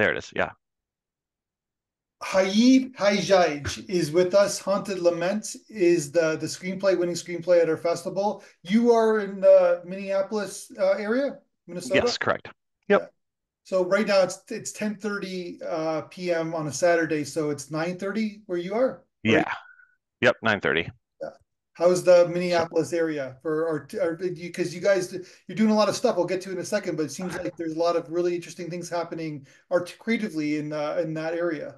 There it is. Yeah. Hojiej is with us. Haunted Lament is the screenplay, winning screenplay at our festival. You are in the Minneapolis area, Minnesota. Yes, correct. Yep. Yeah. So right now it's 10:30 p.m. on a Saturday, so it's 9:30 where you are. Or Yeah. Yep. 9:30. yeah. How's the So Minneapolis area for or because you guys you're doing a lot of stuff. We'll get to in a second, but it seems like there's a lot of really interesting things happening art creatively in that area.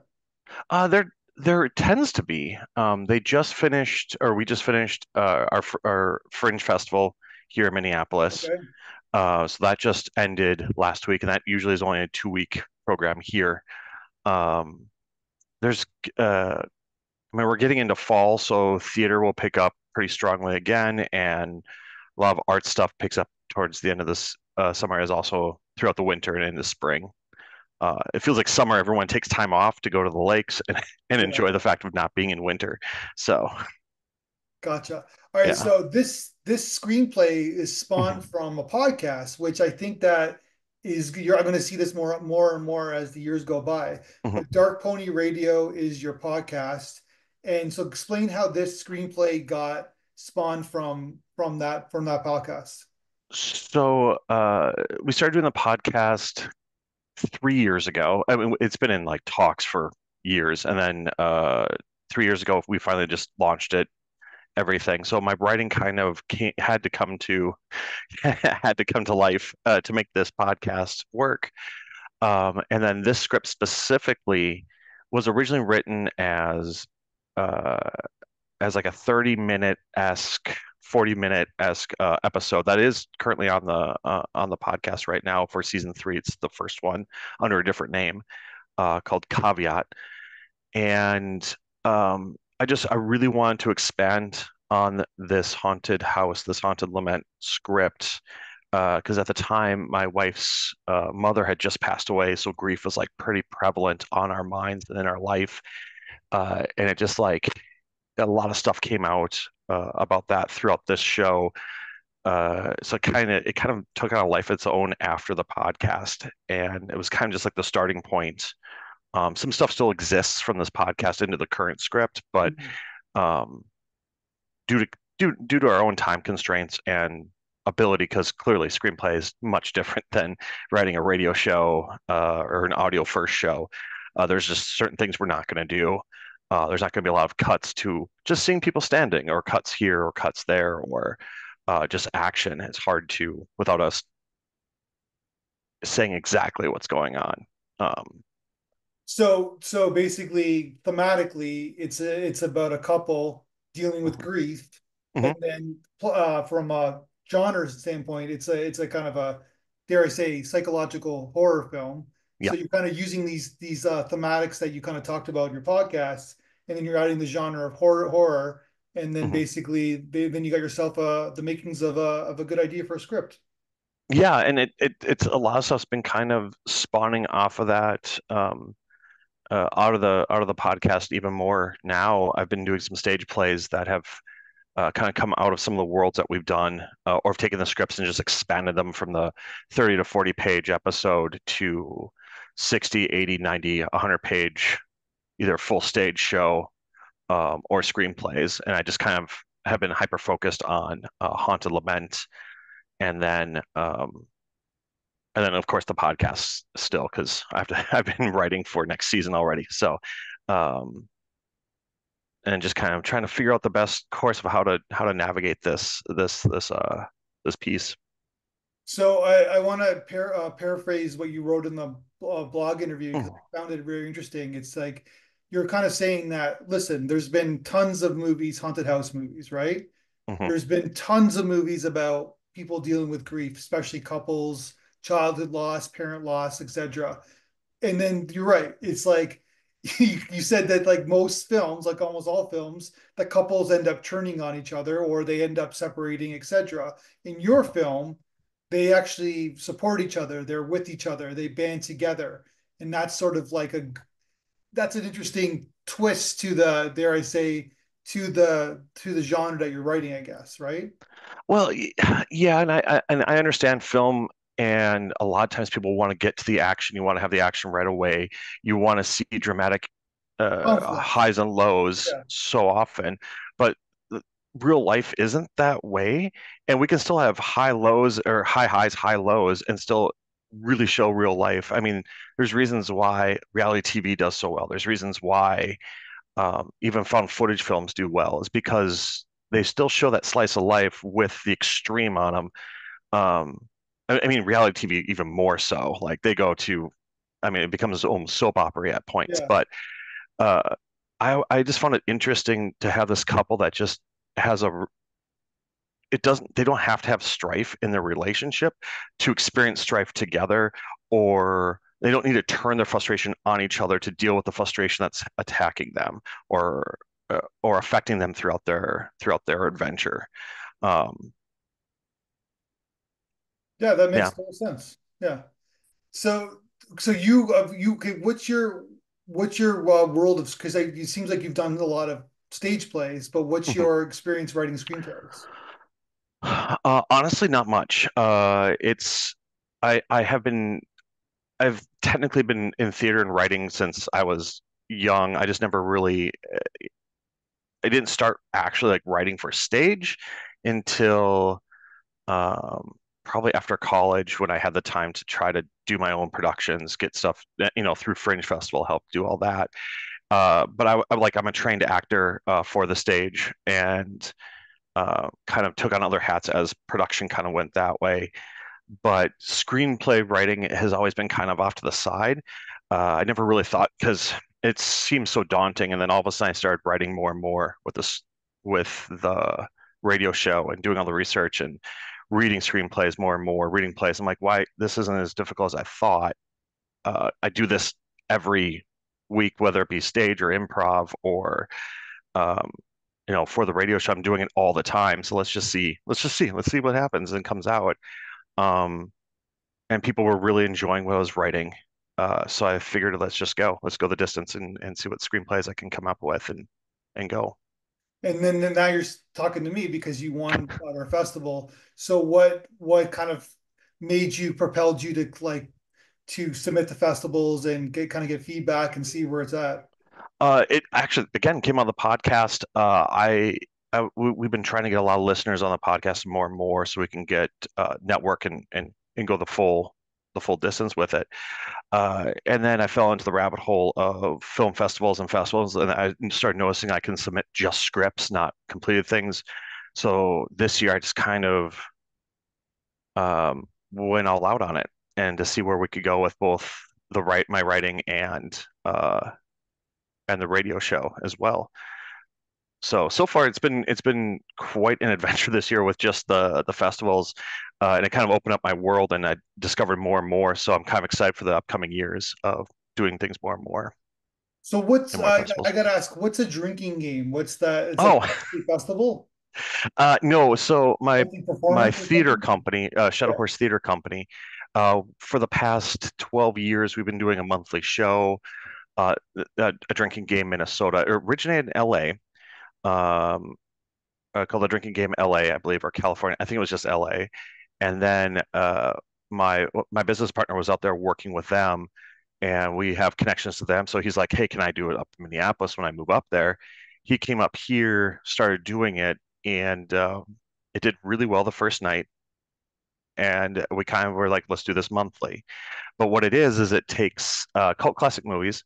there tends to be. They just finished, or we just finished our Fringe Festival here in Minneapolis. Okay. So that just ended last week, and that usually is only a 2 week program here. Um, there's I mean, we're getting into fall, so theater will pick up pretty strongly again, and a lot of art stuff picks up towards the end of this summer, as also throughout the winter and into spring. It feels like summer, everyone takes time off to go to the lakes and Yeah. enjoy the fact of not being in winter. So, Gotcha. All right, yeah. so this screenplay is spawned Mhm. from a podcast, which I think that is you're I'm going to see this more and more as the years go by. Mhm. But Dark Pony Radio is your podcast, and so explain how this screenplay got spawned from that podcast. So, we started doing the podcast 3 years ago. I mean, it's been in like talks for years, and then 3 years ago, we finally just launched it, everything. So my writing kind of had to come to had to come to life to make this podcast work. And then this script specifically was originally written uh, as like a 30-minute esque, 40-minute esque episode that is currently on the podcast right now for season three. It's the first one under a different name called Caveat. And I really wanted to expand on this haunted house, this haunted lament script, because at the time my wife's mother had just passed away, so grief was like pretty prevalent on our minds and in our life, and it just like a lot of stuff came out about that throughout this show. So it kind of took on a life of its own after the podcast, and it was kind of just like the starting point. Some stuff still exists from this podcast into the current script, but Mhm. um, due to due to our own time constraints and ability, because clearly screenplay is much different than writing a radio show or an audio first show. There's just certain things we're not going to do. There's not going to be a lot of cuts to just seeing people standing, or cuts here, or cuts there, or just action. It's hard to without us saying exactly what's going on. Um, So basically, thematically, it's about a couple dealing with grief, and mhm. then from a genre standpoint, it's a kind of a, dare I say, psychological horror film. Yeah. So you're kind of using these thematics that you kind of talked about in your podcast, and then you're adding the genre of horror, and then Mhm. basically then you got yourself the makings of a good idea for a script. Yeah, and it's a lot of stuff's been kind of spawning off of that. Out of the podcast even more now. I've been doing some stage plays that have kind of come out of some of the worlds that we've done, or have taken the scripts and just expanded them from the 30 to 40 page episode to 60, 80, 90, 100 page, either full stage show or screenplays. And I just kind of have been hyper focused on Haunted Lament, and then of course the podcast still, because I've been writing for next season already. So um, and just kind of trying to figure out the best course of how to navigate this piece. So I want to paraphrase what you wrote in the blog interview because Mhm. I found it very interesting. It's like you're kind of saying that, listen, there's been tons of movies, haunted house movies, right? Mhm. There's been tons of movies about people dealing with grief, especially couples, childhood loss, parent loss, etc. And then you're right. It's like you said that like most films, like almost all films, the couples end up turning on each other or they end up separating, etc. In your film, they actually support each other. They're with each other. They band together, and that's sort of like that's an interesting twist to the, dare I say, to the genre that you're writing, I guess, right? Well, yeah, and I understand film. And a lot of times people want to get to the action. You want to have the action right away. You want to see dramatic Conflict. highs and lows Yeah. so often. But real life isn't that way. And we can still have high lows or high highs, high lows, and still really show real life. I mean, there's reasons why reality TV does so well. There's reasons why even found footage films do well, is because they still show that slice of life with the extreme on them. I mean, reality TV even more so. Like they go to, I mean, it becomes almost soap opera at points. Yeah. But uh, I just found it interesting to have this couple that just has a it doesn't they don't have to have strife in their relationship to experience strife together, or they don't need to turn their frustration on each other to deal with the frustration that's attacking them or affecting them throughout their adventure. um Yeah, that yeah. makes total sense. Yeah. So, so okay, what's your world of, because it seems like you've done a lot of stage plays, but what's Mhm. your experience writing screenplays? Honestly, not much. It's I have been I've technically been in theater and writing since I was young. I just never really I didn't start actually like writing for stage until probably after college when I had the time to try to do my own productions, get stuff, through Fringe Festival, help do all that. But I'm a trained actor for the stage and kind of took on other hats as production kind of went that way. But screenplay writing has always been kind of off to the side. I never really thought because it seems so daunting, and then all of a sudden I started writing more and more with the radio show and doing all the research and reading screenplays more and more, reading plays. I'm like, why this isn't as difficult as I thought. I do this every week, whether it be stage or improv or um, for the radio show. I'm doing it all the time. So let's see what happens and comes out. Um, and people were really enjoying what I was writing. So I figured let's go the distance and see what screenplays I can come up with and go. And then now you're talking to me because you won our festival. So what kind of made you propelled you to to submit to festivals and get feedback and see where it's at? It actually again came on the podcast. We've been trying to get a lot of listeners on the podcast more and more, so we can get network and go the full distance with it. And then I fell into the rabbit hole of film festivals and festivals, and I started noticing I can submit just scripts, not completed things. So this year I just kind of went all out on it and to see where we could go with both my writing and the radio show as well. So far it's been quite an adventure this year with just the festivals, and it kind of opened up my world, and I discovered more and more. So I'm kind of excited for the upcoming years of doing things more and more So what's and more I festivals. gotta ask, what's a drinking game? What's that? It's like Oh, a festival, no. So something my performance or theater something? company, Shadow Yeah. Horse Theater Company, for the past 12 years we've been doing a monthly show, a drinking game Minnesota. It originated in LA. Um, called the Drinking Game LA, I believe, or California. I think it was just LA. And then my business partner was out there working with them, and we have connections to them. So he's like, "Hey, can I do it up in Minneapolis when I move up there?" He came up here, started doing it, and it did really well the first night. And we kind of were like, "Let's do this monthly." But what it is it takes cult classic movies.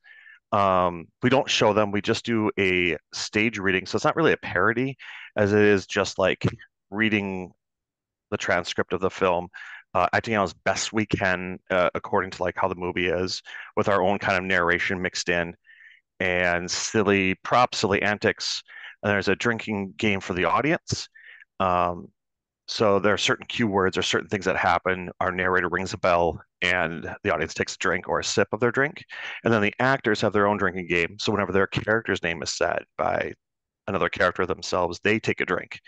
We don't show them. We just do a stage reading. So it's not really a parody as it is just like reading the transcript of the film, acting out as best we can, according to like how the movie is, with our own kind of narration mixed in and silly props, silly antics. And there's a drinking game for the audience. Um, so there are certain cue words or certain things that happen. Our narrator rings a bell and the audience takes a drink or a sip of their drink. And then the actors have their own drinking game. So whenever their character's name is said by another character themselves, they take a drink.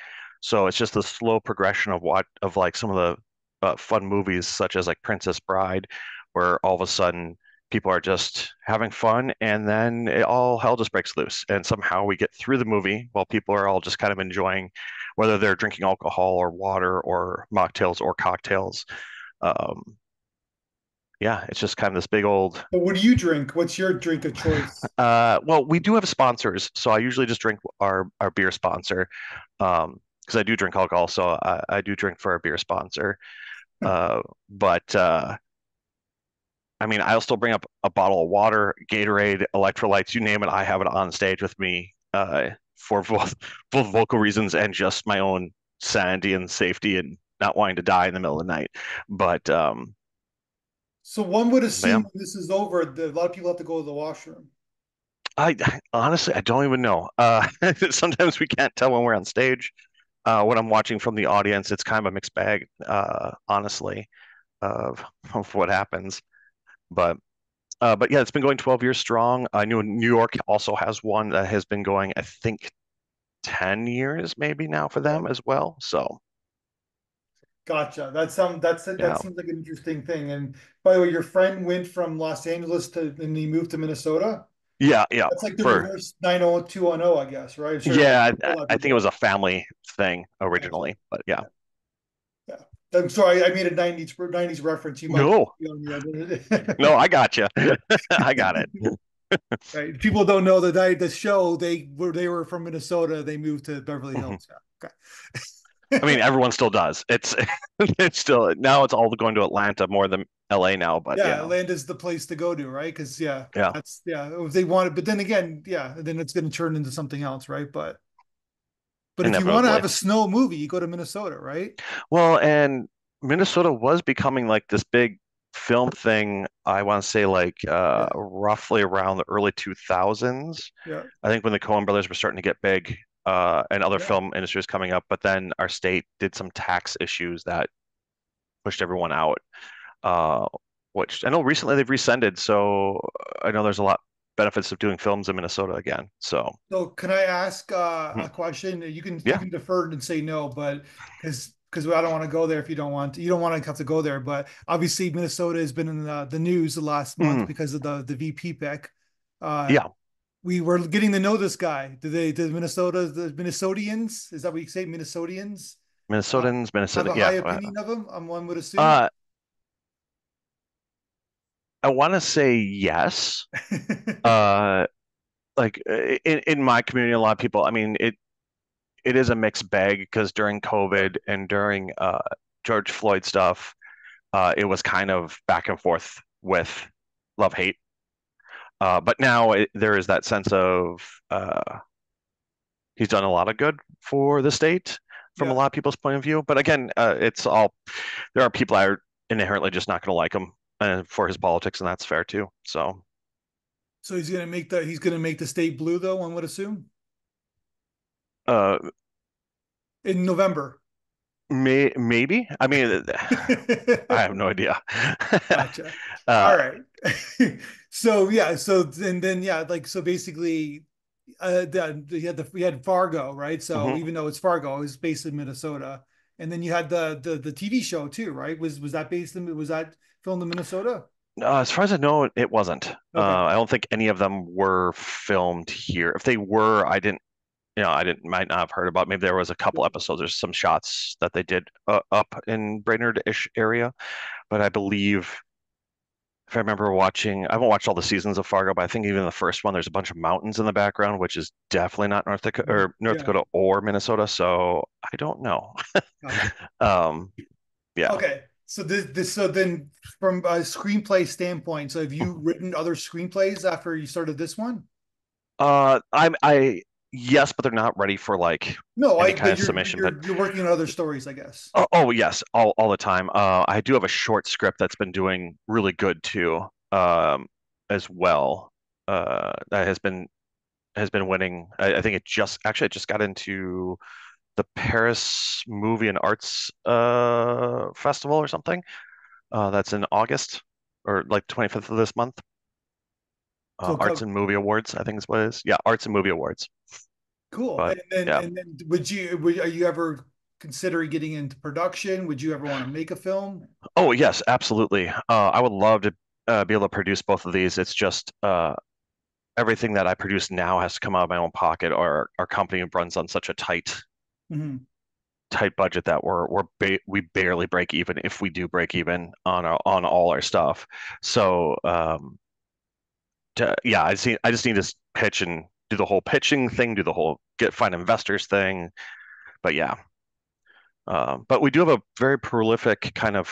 So it's just a slow progression of like some of the fun movies such as like Princess Bride, where all of a sudden people are just having fun and then all hell just breaks loose. And somehow we get through the movie while people are all just kind of enjoying whether they're drinking alcohol or water or mocktails or cocktails. Um, yeah, it's just kind of this big old. But what do you drink? What's your drink of choice? Well, we do have sponsors, so I usually just drink our beer sponsor. Because I do drink alcohol, so I do drink for our beer sponsor. But I mean, I'll still bring up a bottle of water, Gatorade, electrolytes, you name it. I have it on stage with me for both vocal reasons and just my own sanity and safety and not wanting to die in the middle of the night. But So one would but yeah, assume when this is over, that a lot of people have to go to the washroom. I honestly I don't even know. Sometimes we can't tell when we're on stage. When I'm watching from the audience, it's kind of a mixed bag, honestly, of what happens. But but yeah, it's been going 12 years strong. I knew New York also has one that has been going, I think, 10 years maybe now for Yeah. them as well. So Gotcha. That yeah, seems like an interesting thing. And by the way, your friend went from Los Angeles to and he moved to Minnesota. yeah. That's like the For reverse 90210, I guess, right? I'm sure like yeah, a lot of I think it was people. a family thing Gotcha. originally, but yeah. Yeah. I'm sorry, I made a 90s reference. You might No, be on no, the I got you. I got it. right. People don't know that the show they were from Minnesota. They moved to Beverly Mhm. Hills. Yeah. I mean, Okay. everyone still does. It's it's still now it's all going to Atlanta more than LA now, but Yeah, yeah, Atlanta's the place to go to, right? Because yeah, yeah. that's if they want it, but then again, yeah, then it's going to turn into something else, right? But if you want to have Inevitably. a snow movie, you go to Minnesota, right? Well, and Minnesota was becoming like this big film thing, I want to say like Yeah, roughly around the early 2000s. yeah, I think when the Coen brothers were starting to get big and other yeah. film industries coming up, but then our state did some tax issues that pushed everyone out. Uh, which I know recently they've rescinded, so I know there's a lot benefits of doing films in Minnesota again. So, So can I ask a mhm. question? You Yeah. can defer and say no, but because I don't want to go there if you don't want to have to go there. But obviously Minnesota has been in the news the last month Mhm. because of the VP pick. Uh, Yeah. we were getting to know this guy. The Minnesotians, is that what you say, Minnesotians, uh, Minnesotans, have Minnesota. a high Yeah. opinion of him? One would assume. Uh, I want to say yes. Uh, like in my community, a lot of people, I mean, it is a mixed bag because during Yeah, COVID and during George Floyd stuff, it was kind of back and forth with love hate. But now there is that sense of he's done a lot of good for the state from a yeah. lot of people's point of view. But again, it's all there are people that are inherently just not going to like him for his politics, and that's fair too. So So he's gonna make the state blue though, one would assume, uh, in November. maybe. I mean, I have no idea. Gotcha. uh, All right. So yeah, then yeah, like so basically we had Fargo, right? So mhm. even though it's Fargo, it was based in Minnesota. And then you had the TV show too, right? Was that filmed in Minnesota? As far as I know, it wasn't. Okay. I don't think any of them were filmed here. If they were, I didn't, might not have heard about. Maybe there was a couple episodes. There's some shots that they did up in Brainerd-ish area, but I believe if I remember watching, I haven't watched all the seasons of Fargo, but I think even the first one, there's a bunch of mountains in the background, which is definitely not North Yeah, Dakota or Minnesota. So I don't know. gotcha. Um, yeah. Okay. So so then from a screenplay standpoint, so have you written other screenplays after you started this one? I yes, but they're not ready for like No, any I kind but of submission. But you're working on other stories, I guess. oh yes, all the time. I do have a short script that's been doing really good too, as well. That has been winning. I think it just got into the Paris Movie and Arts Festival or something. That's in August or like 25th of this month. So Arts and Movie Awards, I think is what it is. Yeah, Arts and Movie Awards. cool. But yeah. And then are you ever considering getting into production? Would you ever want to make a film? Oh yes, absolutely. I would love to be able to produce both of these. It's just everything that I produce now has to come out of my own pocket, or our company runs on such a tight Mhm. tight budget that we barely break even if we do break even on all our stuff. So yeah, I just need to pitch and do the whole pitching thing, do the whole get find investors thing. But yeah, but we do have a very prolific kind of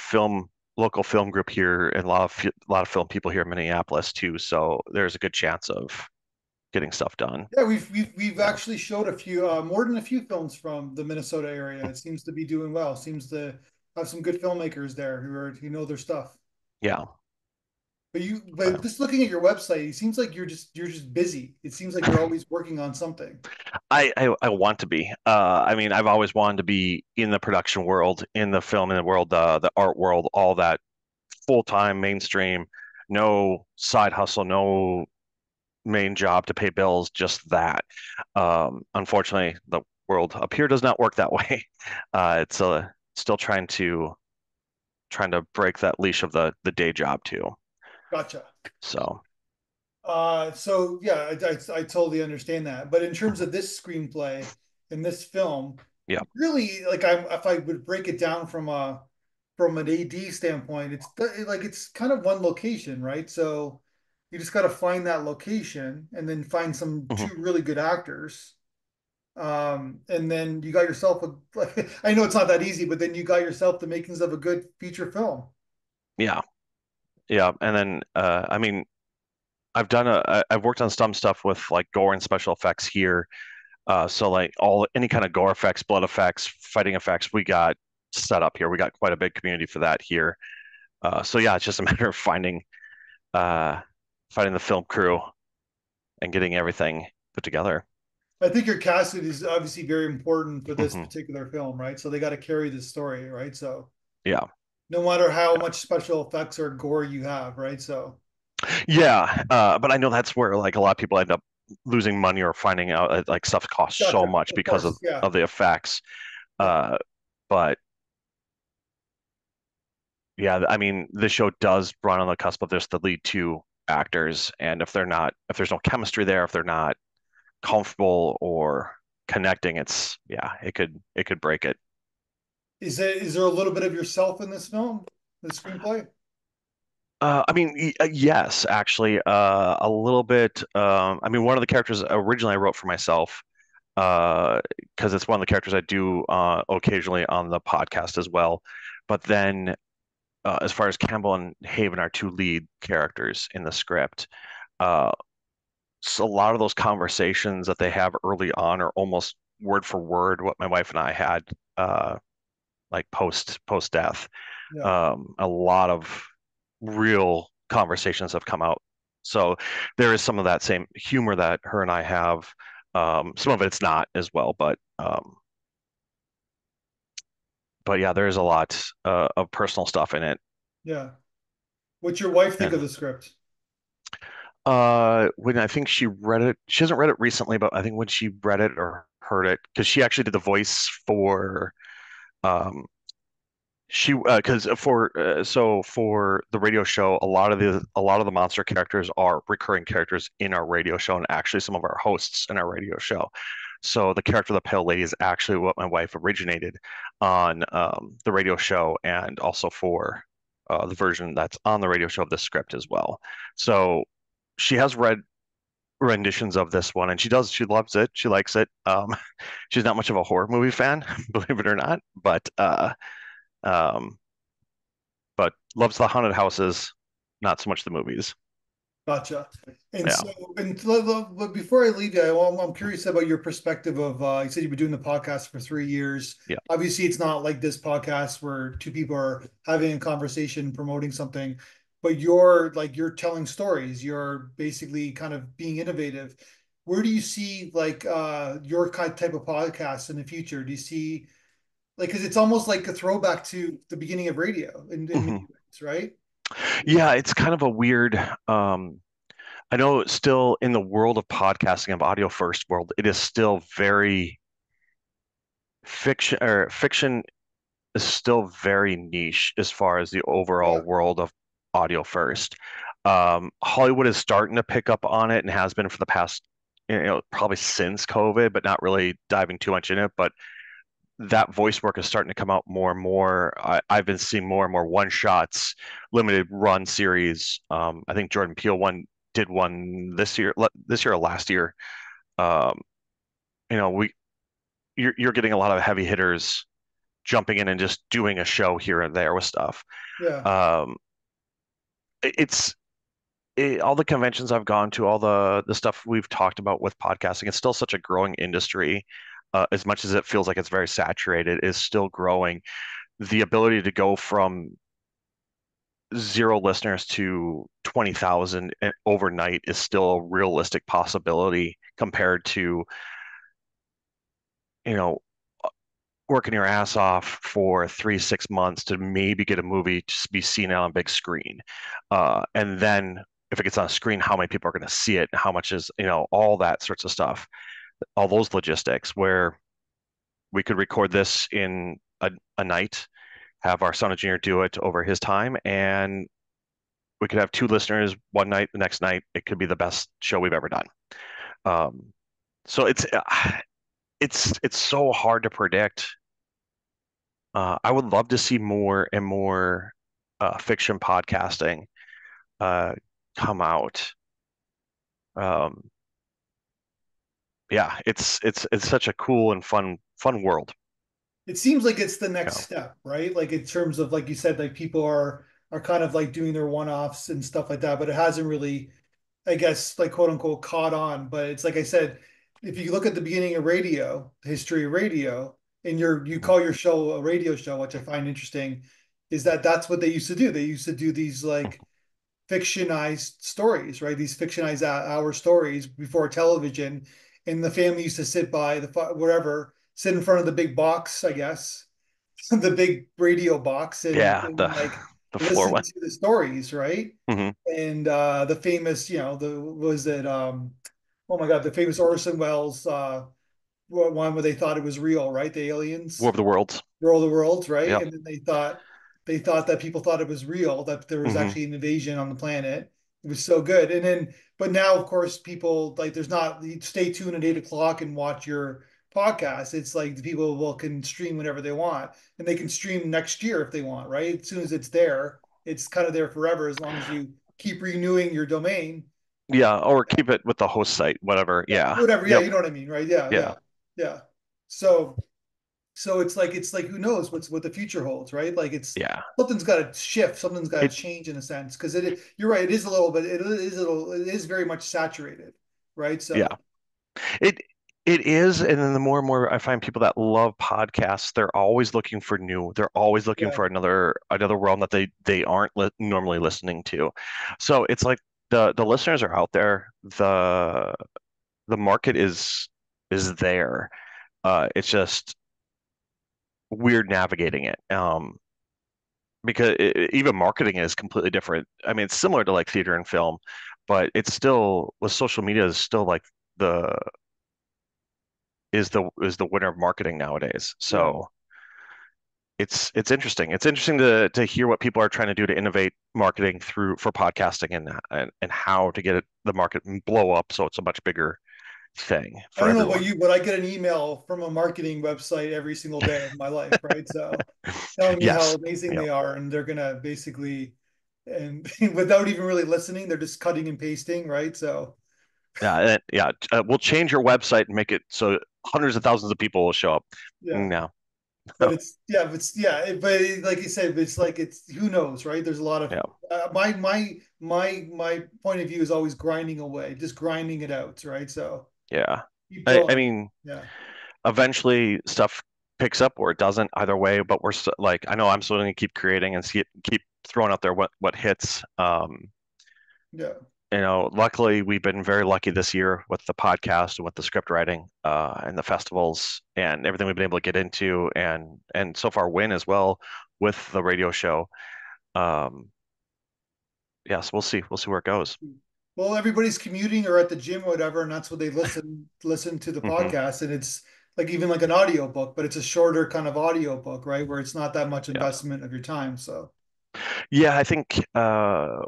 local film group here, and a lot of film people here in Minneapolis too. So there's a good chance of getting stuff done. Yeah, we've Yeah, actually showed a few, more than a few films from the Minnesota area. It seems to be doing well. Seems to have some good filmmakers there who know their stuff. yeah. But just looking at your website, it seems like you're just busy. It seems like you're always working on something. I want to be. I mean, I've always wanted to be in the production world, in the film in the world, the art world, all that full time mainstream, no side hustle, no main job to pay bills, just that. Unfortunately, the world up here does not work that way. It's still trying to break that leash of the day job too. Gotcha. So So yeah, I totally understand that. But in terms of this screenplay and this film, yeah. really, like if I would break it down from an AD standpoint, like it's kind of one location, right? So you just got to find that location and then find some Mhm. two really good actors. And then you got yourself like, I know it's not that easy, but then you got yourself the makings of a good feature film. Yeah, yeah. And then I mean, I've worked on some stuff with like gore and special effects here. So like all any kind of gore effects, blood effects, fighting effects, we got set up here. We got quite a big community for that here. So yeah, it's just a matter of uh, finding the film crew and getting everything put together. I think your casting is obviously very important for this Hmm. particular film, right? So they got to carry this story, right? So Yeah, no matter how much special effects or gore you have, right? So yeah. But I know that's where like a lot of people end up losing money or finding out that, like stuff costs so gotcha, much of because course, yeah, of the effects. yeah. Uh, but yeah, I mean, the show does run on the cusp of this the lead two actors, and if there's no chemistry there, if they're not comfortable or connecting, it's yeah, it could break it. Is there a little bit of yourself in this film, the screenplay? I mean, yes, actually, a little bit. I mean, one of the characters originally I wrote for myself, because it's one of the characters I do occasionally on the podcast as well. But then, as far as Campbell and Haven are two lead characters in the script, uh, so a lot of those conversations that they have early on are almost word for word what my wife and I had, like post death. Yeah, A lot of real conversations have come out. So there is some of that same humor that her and I have. Some of it's not as well, but yeah, there is a lot of personal stuff in it. yeah. What's your wife think And of the script? when I think she read it, she hasn't read it recently, but I think when she read it or heard it, because she actually did the voice for um, she because for so for the radio show, a lot of the monster characters are recurring characters in our radio show, and actually some of our hosts in our radio show. So the character of the Pale Lady is actually what my wife originated on the radio show, and also for the version that's on the radio show of the script as well. So she has read renditions of this one, and she loves it, she likes it. She's not much of a horror movie fan, believe it or not, um, but loves the haunted houses, not so much the movies. Gotcha. And Yeah, so, but before I leave you, I'm curious about your perspective of, you said you've been doing the podcast for 3 years. yeah. Obviously, it's not like this podcast where two people are having a conversation, promoting something, but you're telling stories. You're basically kind of being innovative. Where do you see like your kind type of podcast in the future? Do you see like, because it's almost like a throwback to the beginning of radio in many Hmm. ways, right? Yeah, it's kind of a weird. I know still in the world of podcasting of audio first world, it is still very fiction is still very niche as far as the Yeah, overall world of audio first. Hollywood is starting to pick up on it and has been for the past, probably since COVID, but not really diving too much in it. But that voice work is starting to come out more and more. I've been seeing more and more one shots, limited run series. I think Jordan Peele did one this year or last year. Um, you know, you're getting a lot of heavy hitters jumping in and just doing a show here and there with stuff. Yeah. Um, it's all the conventions I've gone to, all the stuff we've talked about with podcasting. It's still such a growing industry. As much as it feels like it's very saturated, is still growing. The ability to go from zero listeners to 20,000 overnight is still a realistic possibility compared to, you know, working your ass off for 3, 6 months to maybe get a movie to be seen on a big screen. And then if it gets on a screen, how many people are going to see it? How much is, all that sorts of stuff, all those logistics where we could record this in a night, have our sound engineer do it over his time, and we could have two listeners one night, the next night, it could be the best show we've ever done. Um, so it's so hard to predict. I would love to see more and more fiction podcasting uh, come out. Um, yeah, it's such a cool and fun world. It seems like it's the You next know? step, right? Like in terms of like you said, like people are kind of like doing their one-offs and stuff like that, but it hasn't really, I guess, like quote unquote caught on. But it's like I said, if you look at the beginning of radio, the history of radio, and you Mhm. call your show a radio show, which I find interesting, is that that's what they used to do. They used to do these like fictionized stories, right? These fictionized hour stories before television, and the family used to sit by the wherever, sit in front of the big box, I guess, the big radio box, Yeah, and the like the floor listen one. to the stories, right? Hmm. And the famous, the was it oh my God, the famous Orson Welles one where they thought it was real, right? The War aliens. of the Worlds. World of Worlds, right? Yeah. And then they thought that people thought it was real, that there was Hmm. actually an invasion on the planet. It was so good. And then, but now, of course, people like there's not you stay tuned at 8 o'clock and watch your podcast. It's like the people will can stream whenever they want, and they can stream next year if they want, right? As soon as it's there, it's kind of there forever as long as you keep renewing your domain. Yeah, or keep it with the host site, whatever. Yeah, Yeah. whatever. Yeah, Yep. you know what I mean, right? Yeah, Yeah. yeah, yeah. So so it's like who knows what the future holds, right? Like it's Yeah. something's got to shift, something's got to It change in a sense because you're right, it is a little bit it is very much saturated, right? yeah. So It it is, and then the more and more I find people that love podcasts, they're always looking for new. They're always looking yeah, for another realm that they aren't normally listening to. So it's like the listeners are out there. The market is there. It's just weird navigating it. Because even marketing is completely different. I mean, it's similar to like theater and film, but it's still with social media is still like the is the winner of marketing nowadays. yeah. So it's interesting. It's interesting to hear what people are trying to do to innovate marketing through for podcasting and how to get the market and blow up so it's a much bigger thing I for don't know about everyone. you, but I get an email from a marketing website every single day of my life, right? So telling me how Yes. amazing Yeah. they are, and they're gonna basically and without even really listening, they're just cutting and pasting, right? So Yeah. Yeah. We'll change your website and make it so hundreds of thousands of people will show up. yeah. No. But like you said, it's like it's who knows, right? There's a lot of Yeah. my point of view is always grinding away, just grinding it out, right? So Yeah. keep I going. mean, Yeah, eventually stuff picks up or it doesn't either way, but we're like, I know I'm still going to keep creating and keep throwing out there what hits. yeah. Luckily we've been very lucky this year with the podcast and with the script writing, and the festivals and everything we've been able to get into and so far win as well with the radio show. Um, yes, we'll see where it goes. Well, everybody's commuting or at the gym or whatever, and that's what they listen to the Hmm. podcast, and it's like even like an audio book, but it's a shorter kind of audio book, right? Where it's not that much Yeah. investment of your time. So Yeah, I think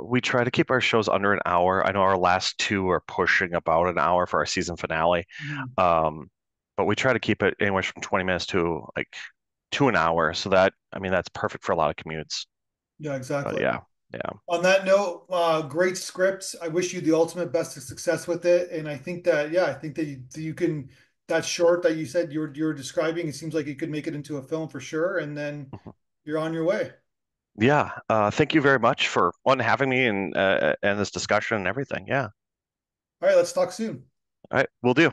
we try to keep our shows under an hour. I know our last two are pushing about an hour for our season finale. mhm. Um, but we try to keep it anywhere from 20 minutes to like to an hour. So that, I mean, that's perfect for a lot of commutes. Yeah, But exactly. yeah, yeah. On that note, great script. I wish you the ultimate best of success with it. And I think that, yeah, I think that you can, that short that you said you're describing, it seems like you could make it into a film for sure. And then Mhm. you're on your way. Yeah. Thank you very much for one having me and this discussion and everything. Yeah. All right, let's talk soon. All right, we'll do.